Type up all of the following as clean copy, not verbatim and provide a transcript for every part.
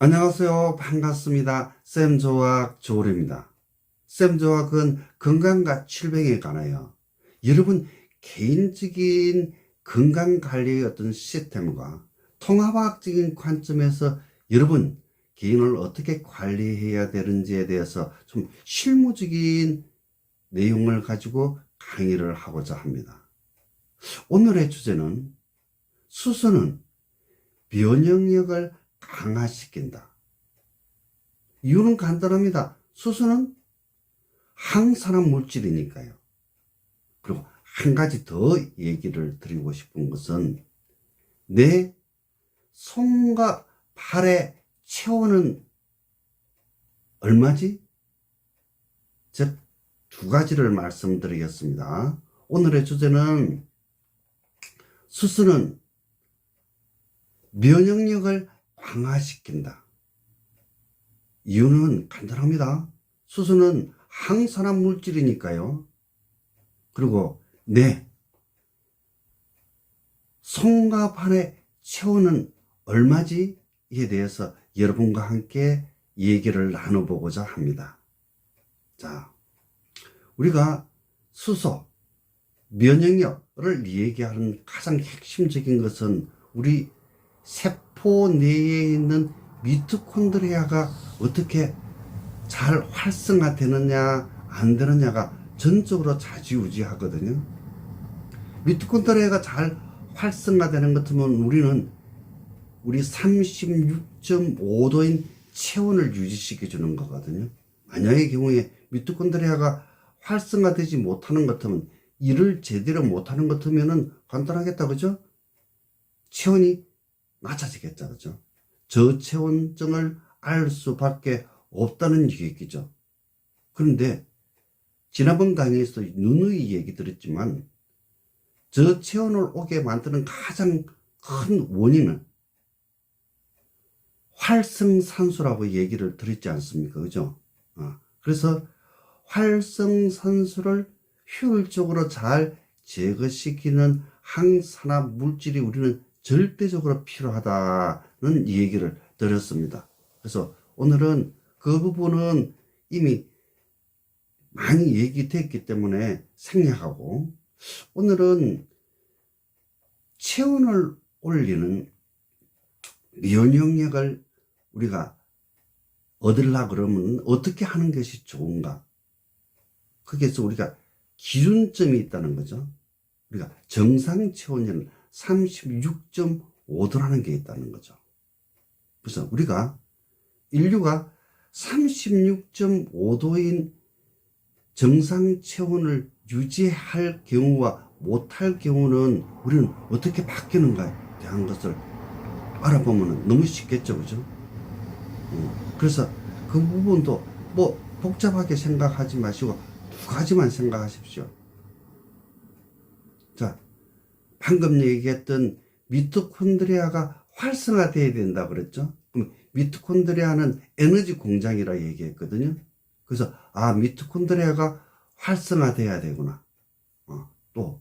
안녕하세요. 반갑습니다. 쌤조학 조울입니다. 쌤조학은 건강과 질병에 관하여 여러분 개인적인 건강관리의 어떤 시스템과 통합학적인 관점에서 여러분 개인을 어떻게 관리해야 되는지에 대해서 좀 실무적인 내용을 가지고 강의를 하고자 합니다. 오늘의 주제는 수소는 면역력을 강화시킨다. 이유는 간단합니다. 수소는 항산화 물질이니까요. 그리고 한 가지 더 얘기를 드리고 싶은 것은 내 손과 발의 체온은 얼마지? 즉, 두 가지를 말씀드리겠습니다. 오늘의 주제는 수소는 면역력을 강화시킨다. 이유는 간단합니다. 수소는 항산화 물질이니까요. 그리고 내 손과 발의 체온은 얼마지? 에 대해서 여러분과 함께 얘기를 나눠보고자 합니다. 자, 우리가 수소, 면역력을 얘기하는 가장 핵심적인 것은 우리 세포 내에 있는 미토콘드리아가 어떻게 잘 활성화되느냐 안 되느냐가 전적으로 좌지우지하거든요. 미토콘드리아가 잘 활성화되는 것 같으면 우리 36.5도인 체온을 유지시켜 주는 거거든요. 만약의 경우에 미토콘드리아가 활성화되지 못하는 것 같으면 일을 제대로 못하는 것 같으면은 간단하겠다, 그죠? 체온이 낮아지겠죠, 그죠? 저체온증을 알 수밖에 없다는 얘기죠. 그런데 지난번 강의에서 누누이 얘기 드렸지만 저체온을 오게 만드는 가장 큰 원인은 활성산소라고 얘기를 드렸지 않습니까? 그죠? 그래서 활성산소를 효율적으로 잘 제거시키는 항산화 물질이 우리는 절대적으로 필요하다는 얘기를 드렸습니다. 그래서 오늘은 그 부분은 이미 많이 얘기됐기 때문에 생략하고 오늘은 체온을 올리는 면역력을 우리가 얻으려고 그러면 어떻게 하는 것이 좋은가? 거기에서 우리가 기준점이 있다는 거죠. 우리가 정상 체온은 36.5도라는 게 있다는 거죠. 그래서 우리가 인류가 36.5도인 정상 체온을 유지할 경우와 못할 경우는 우리는 어떻게 바뀌는가에 대한 것을 알아보면 너무 쉽겠죠, 그죠? 그래서 그 부분도 뭐 복잡하게 생각하지 마시고 두 가지만 생각하십시오. 자, 방금 얘기했던 미토콘드리아가 활성화돼야 된다 그랬죠? 그럼 미토콘드리아는 에너지 공장이라 얘기했거든요. 그래서 미토콘드리아가 활성화돼야 되구나. 또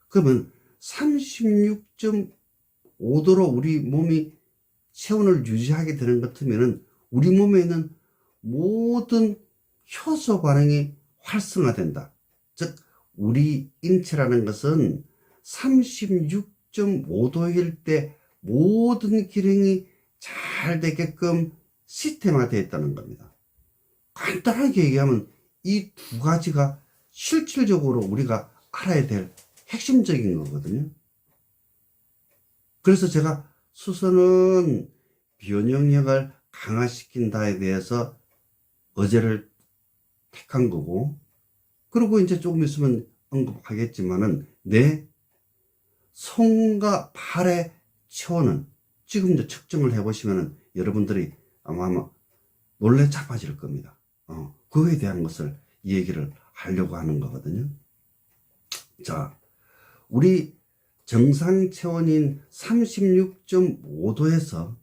그러면 36.5도로 우리 몸이 체온을 유지하게 되는 것 같으면은 우리 몸에 있는 모든 효소 반응이 활성화된다. 즉 우리 인체라는 것은 36.5도일 때 모든 기능이 잘 되게끔 시스템화되어 있다는 겁니다. 간단하게 얘기하면 이 두 가지가 실질적으로 우리가 알아야 될 핵심적인 거거든요. 그래서 제가 수소는 면역력을 강화시킨다에 대해서 어제를 택한 거고, 그리고 이제 조금 있으면 언급하겠지만은 내 손과 발의 체온은 지금 이제 측정을 해보시면은 여러분들이 아마 놀래 자빠질 겁니다. 그거에 대한 것을 얘기를 하려고 하는 거거든요. 자, 우리 정상 체온인 36.5도에서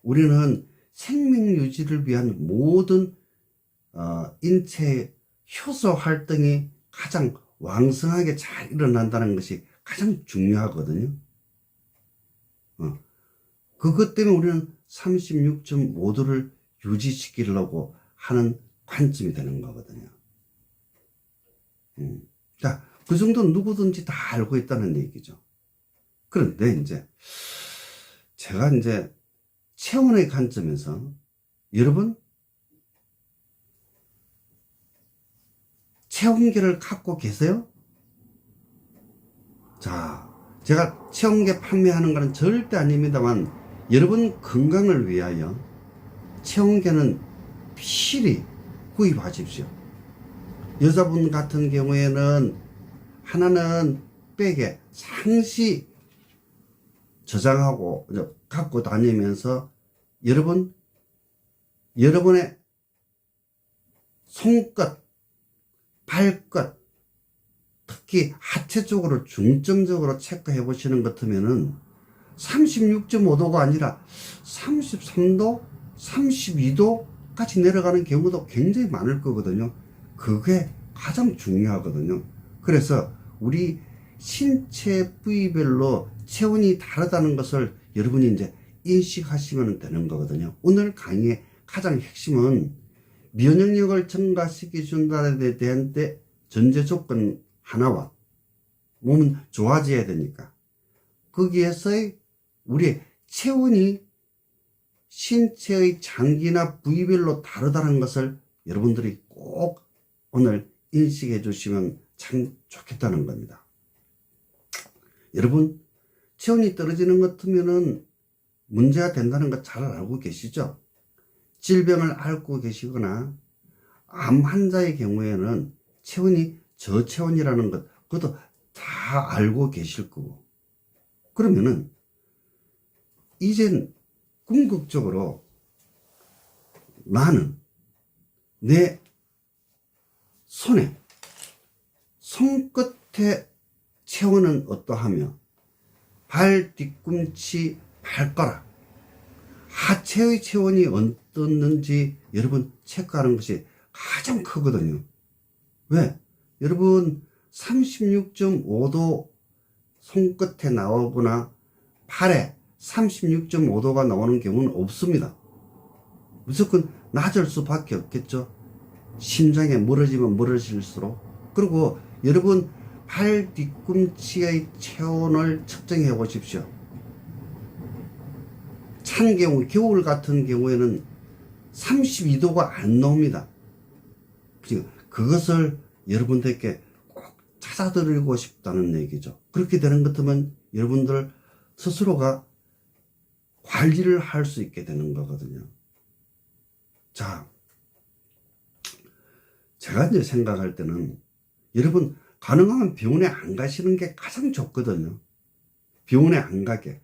우리는 생명 유지를 위한 모든 인체 효소 활동이 가장 왕성하게 잘 일어난다는 것이 가장 중요하거든요. 그것 때문에 우리는 36.5도를 유지시키려고 하는 관점이 되는 거거든요. 자, 그 정도는 누구든지 다 알고 있다는 얘기죠. 그런데 이제 제가 이제 체온의 관점에서 여러분 체온계를 갖고 계세요? 자, 제가 체온계 판매하는 거는 절대 아닙니다만 여러분 건강을 위하여 체온계는 필히 구입하십시오. 여자분 같은 경우에는 하나는 백에 상시 저장하고 갖고 다니면서 여러분의 손끝, 발끝, 특히 하체 쪽으로 중점적으로 체크해 보시는 것 같으면은 36.5도가 아니라 33도, 32도까지 내려가는 경우도 굉장히 많을 거거든요. 그게 가장 중요하거든요. 그래서 우리 신체 부위별로 체온이 다르다는 것을 여러분이 이제 인식하시면 되는 거거든요. 오늘 강의의 가장 핵심은 면역력을 증가시켜 준다는 데 대한 전제 조건 하나와 몸은 좋아져야 되니까 거기에서의 우리의 체온이 신체의 장기나 부위별로 다르다는 것을 여러분들이 꼭 오늘 인식해 주시면 참 좋겠다는 겁니다. 여러분 체온이 떨어지는 것 같으면은 문제가 된다는 거 잘 알고 계시죠? 질병을 앓고 계시거나 암 환자의 경우에는 체온이 저체온이라는 것 그것도 다 알고 계실 거고 그러면은 이젠 궁극적으로 나는 내 손끝의 체온은 어떠하며 발 뒤꿈치 발가락 하체의 체온이 어떻는지 여러분 체크하는 것이 가장 크거든요. 왜? 여러분 36.5도 손끝에 나오거나 팔에 36.5도가 나오는 경우는 없습니다. 무조건 낮을 수밖에 없겠죠. 심장에 멀어지면 멀어질수록. 그리고 여러분 발 뒤꿈치의 체온을 측정해 보십시오. 찬 경우 겨울 같은 경우에는 32도가 안 나옵니다. 그것을 여러분들께 꼭 찾아드리고 싶다는 얘기죠. 그렇게 되는 것 같으면 여러분들 스스로가 관리를 할 수 있게 되는 거거든요. 자, 제가 이제 생각할 때는 여러분 가능하면 병원에 안 가시는 게 가장 좋거든요. 병원에 안 가게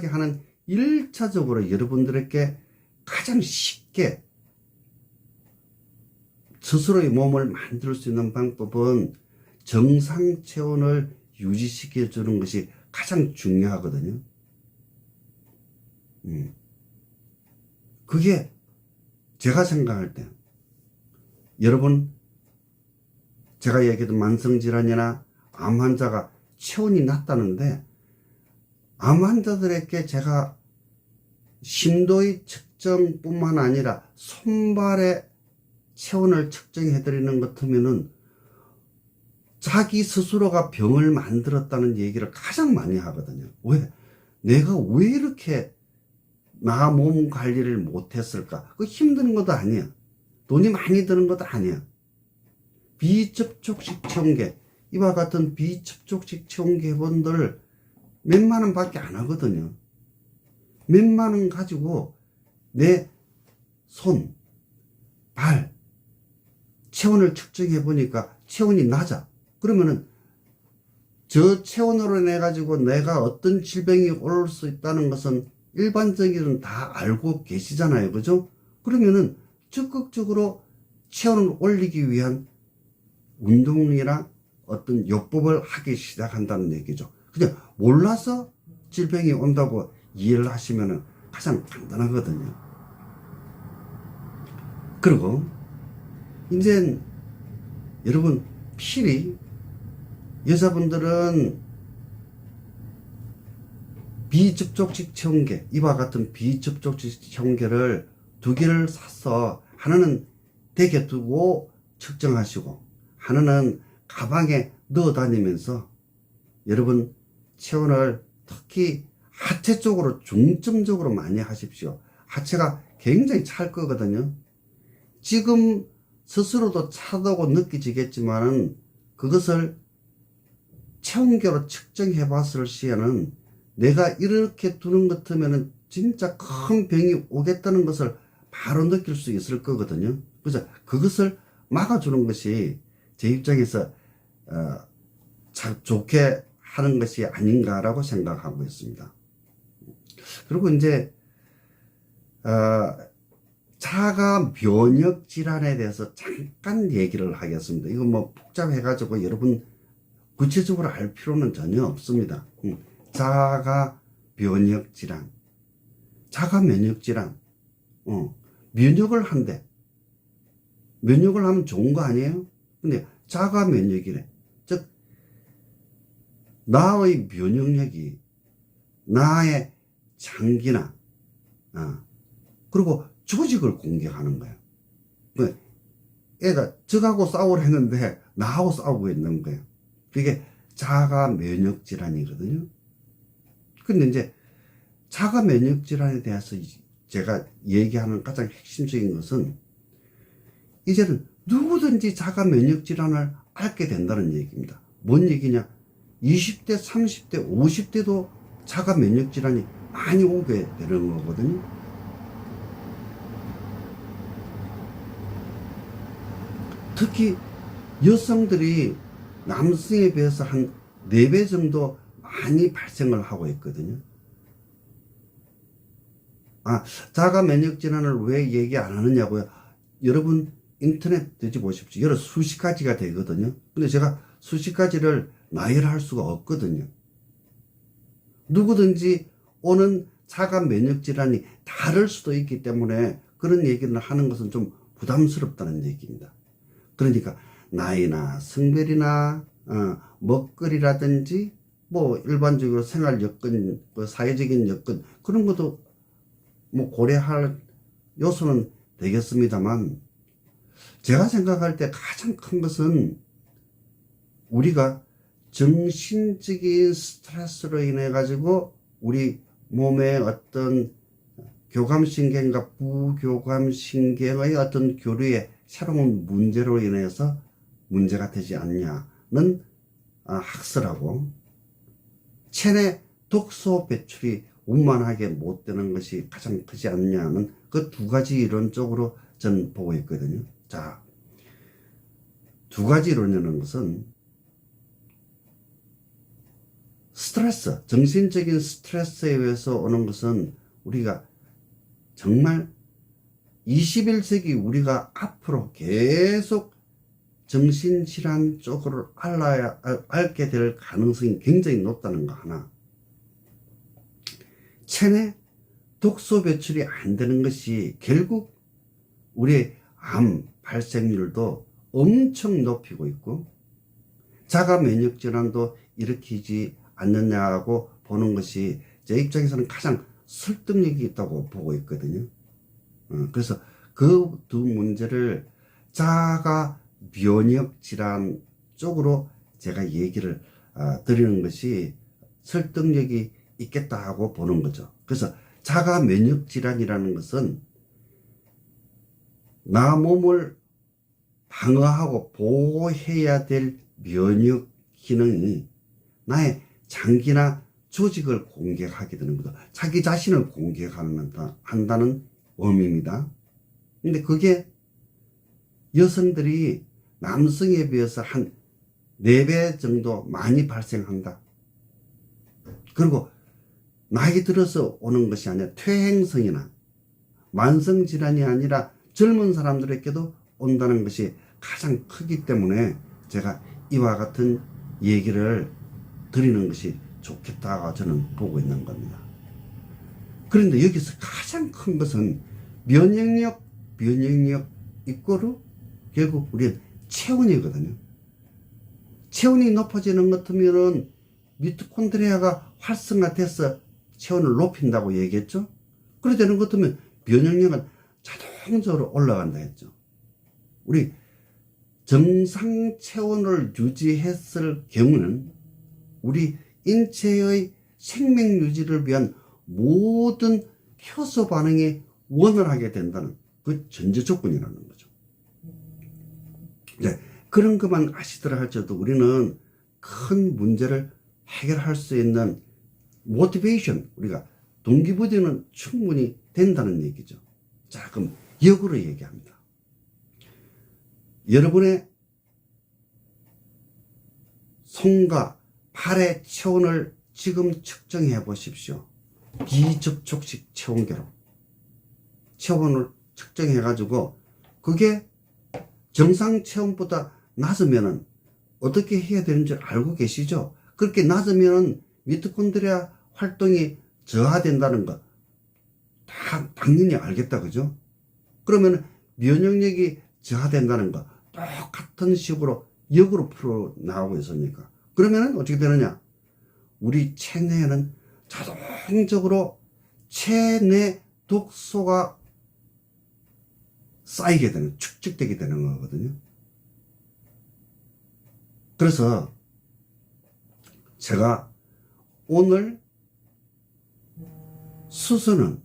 하는 1차적으로 여러분들에게 가장 쉽게 스스로의 몸을 만들 수 있는 방법은 정상 체온을 유지시켜 주는 것이 가장 중요하거든요. 그게 제가 생각할 때 여러분 제가 얘기했던 만성질환이나 암 환자가 체온이 낮다는데 암 환자들에게 제가 심도의 측정뿐만 아니라 손발의 체온을 측정해 드리는 것 같으면은 자기 스스로가 병을 만들었다는 얘기를 가장 많이 하거든요. 왜? 내가 왜 이렇게 나 몸 관리를 못했을까? 그 힘든 것도 아니야. 돈이 많이 드는 것도 아니야. 비접촉식 체온계, 이와 같은 비접촉식 체온계 분들 몇만 원 밖에 안 하거든요. 몇만 원 가지고 내 손, 발, 체온을 측정해 보니까 체온이 낮아. 그러면은 저 체온으로 내 가지고 내가 어떤 질병이 올 수 있다는 것은 일반적으로는 다 알고 계시잖아요. 그죠? 그러면은 적극적으로 체온을 올리기 위한 운동이나 어떤 요법을 하기 시작한다는 얘기죠. 그냥 몰라서 질병이 온다고 이해를 하시면 가장 간단하거든요. 그리고 이제 여러분 필히 여자분들은 비접촉식 체온계, 이와 같은 비접촉식 체온계를 2개를 사서 하나는 댁에 두고 측정하시고 하나는 가방에 넣어 다니면서 여러분 체온을 특히 하체 쪽으로 중점적으로 많이 하십시오. 하체가 굉장히 찰 거거든요. 지금 스스로도 차다고 느끼지겠지만은 그것을 체온계로 측정해 봤을 시에는 내가 이렇게 두는 것 같으면은 진짜 큰 병이 오겠다는 것을 바로 느낄 수 있을 거거든요. 그래서 그것을 막아주는 것이 제 입장에서 참 좋게 하는 것이 아닌가라고 생각하고 있습니다. 그리고 이제 자가 면역 질환에 대해서 잠깐 얘기를 하겠습니다. 이거 뭐 복잡해 가지고 여러분 구체적으로 알 필요는 전혀 없습니다. 자가 면역 질환, 자가 면역 질환, 면역을 한대. 면역을 하면 좋은 거 아니에요? 근데 자가 면역이래. 즉 나의 면역력이 나의 장기나 그리고 조직을 공격하는 거예요. 애가 적하고 싸우려 했는데 나하고 싸우고 있는 거예요. 그게 자가 면역 질환이거든요. 근데 이제 자가 면역 질환에 대해서 제가 얘기하는 가장 핵심적인 것은 이제는 누구든지 자가 면역 질환을 앓게 된다는 얘기입니다. 뭔 얘기냐? 20대, 30대, 50대도 자가 면역 질환이 많이 오게 되는 거거든요. 특히 여성들이 남성에 비해서 한 4배 정도 많이 발생을 하고 있거든요. 자가 면역 질환을 왜 얘기 안 하느냐고요? 여러분 인터넷 뒤져보십시오. 여러 수십 가지가 되거든요. 근데 제가 수십 가지를 나열할 수가 없거든요. 누구든지 오는 자가 면역 질환이 다를 수도 있기 때문에 그런 얘기를 하는 것은 좀 부담스럽다는 얘기입니다. 그러니까 나이나 성별이나 먹거리라든지 뭐 일반적으로 생활 여건, 사회적인 여건 그런 것도 뭐 고려할 요소는 되겠습니다만 제가 생각할 때 가장 큰 것은 우리가 정신적인 스트레스로 인해 가지고 우리 몸의 어떤 교감신경과 부교감신경의 어떤 교류에 새로운 문제로 인해서 문제가 되지 않냐는 학설하고 체내 독소 배출이 원만하게 못 되는 것이 가장 크지 않냐는 그 2가지 이론적으로 전 보고 있거든요. 자, 2가지 이론이라는 것은 스트레스, 정신적인 스트레스에 의해서 오는 것은 우리가 정말 21세기 우리가 앞으로 계속 정신질환 쪽으로 앓게 될 가능성이 굉장히 높다는 거 하나. 체내 독소 배출이 안 되는 것이 결국 우리의 암 발생률도 엄청 높이고 있고 자가 면역 질환도 일으키지 않느냐고 보는 것이 제 입장에서는 가장 설득력이 있다고 보고 있거든요. 그래서 그 2 문제를 자가 면역 질환 쪽으로 제가 얘기를 드리는 것이 설득력이 있겠다 하고 보는 거죠. 그래서 자가 면역 질환이라는 것은 나 몸을 방어하고 보호해야 될 면역 기능이 나의 장기나 조직을 공격하게 되는 거죠. 자기 자신을 공격한다는 의미입니다. 근데 그게 여성들이 남성에 비해서 한 4배 정도 많이 발생한다. 그리고 나이 들어서 오는 것이 아니라 퇴행성이나 만성질환이 아니라 젊은 사람들에게도 온다는 것이 가장 크기 때문에 제가 이와 같은 얘기를 드리는 것이 좋겠다고 저는 보고 있는 겁니다. 그런데 여기서 가장 큰 것은 면역력 이꼬르 결국 우리는 체온이거든요. 체온이 높아지는 것 같으면은 미토콘드리아가 활성화돼서 체온을 높인다고 얘기했죠. 그래 되는 것 같으면 면역력은 자동적으로 올라간다 했죠. 우리 정상 체온을 유지했을 경우는 우리 인체의 생명 유지를 위한 모든 효소 반응이 원활하게 된다는 그 전제 조건이라는 거죠. 네, 그런 것만 아시더라 할지라도 우리는 큰 문제를 해결할 수 있는 모티베이션, 우리가 동기부여는 충분히 된다는 얘기죠. 자, 그럼 역으로 얘기합니다. 여러분의 손과 팔의 체온을 지금 측정해 보십시오. 비접촉식 체온계로 체온을 측정해 가지고 그게 정상 체온보다 낮으면은 어떻게 해야 되는지 알고 계시죠? 그렇게 낮으면 미토콘드리아 활동이 저하된다는 거 당연히 알겠다, 그죠? 그러면 면역력이 저하된다는 거 똑같은 식으로 역으로 풀어 나가고 있으니까 그러면 어떻게 되느냐? 우리 체내에는 자동적으로 체내 독소가 쌓이게 되는, 축적되게 되는 거거든요. 그래서 제가 오늘 수소는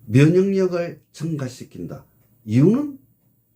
면역력을 증가시킨다. 이유는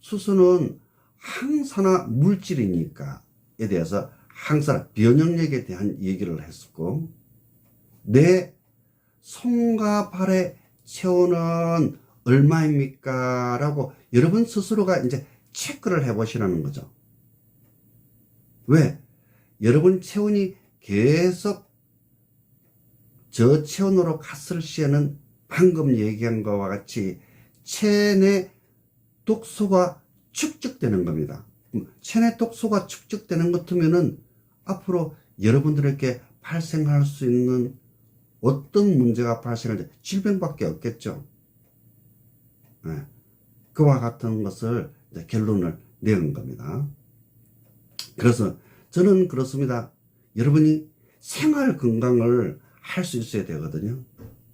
수소는 항산화 물질이니까에 대해서 항산화 면역력에 대한 얘기를 했었고, 내 손과 발의 체온은 얼마입니까? 라고 여러분 스스로가 이제 체크를 해 보시라는 거죠. 왜? 여러분 체온이 계속 저체온으로 갔을 시에는 방금 얘기한 것과 같이 체내 독소가 축적되는 겁니다. 체내 독소가 축적되는 것 같으면은 앞으로 여러분들에게 발생할 수 있는 어떤 문제가 발생할 때 질병밖에 없겠죠. 네. 그와 같은 것을 이제 결론을 내은 겁니다. 그래서 저는 그렇습니다. 여러분이 생활 건강을 할 수 있어야 되거든요.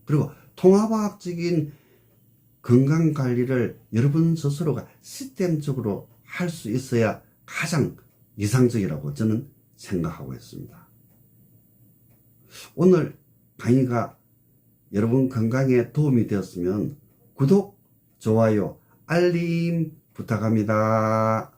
그리고 통합과학적인 건강 관리를 여러분 스스로가 시스템적으로 할 수 있어야 가장 이상적이라고 저는 생각하고 있습니다. 오늘 강의가 여러분 건강에 도움이 되었으면 구독, 좋아요, 알림 부탁합니다.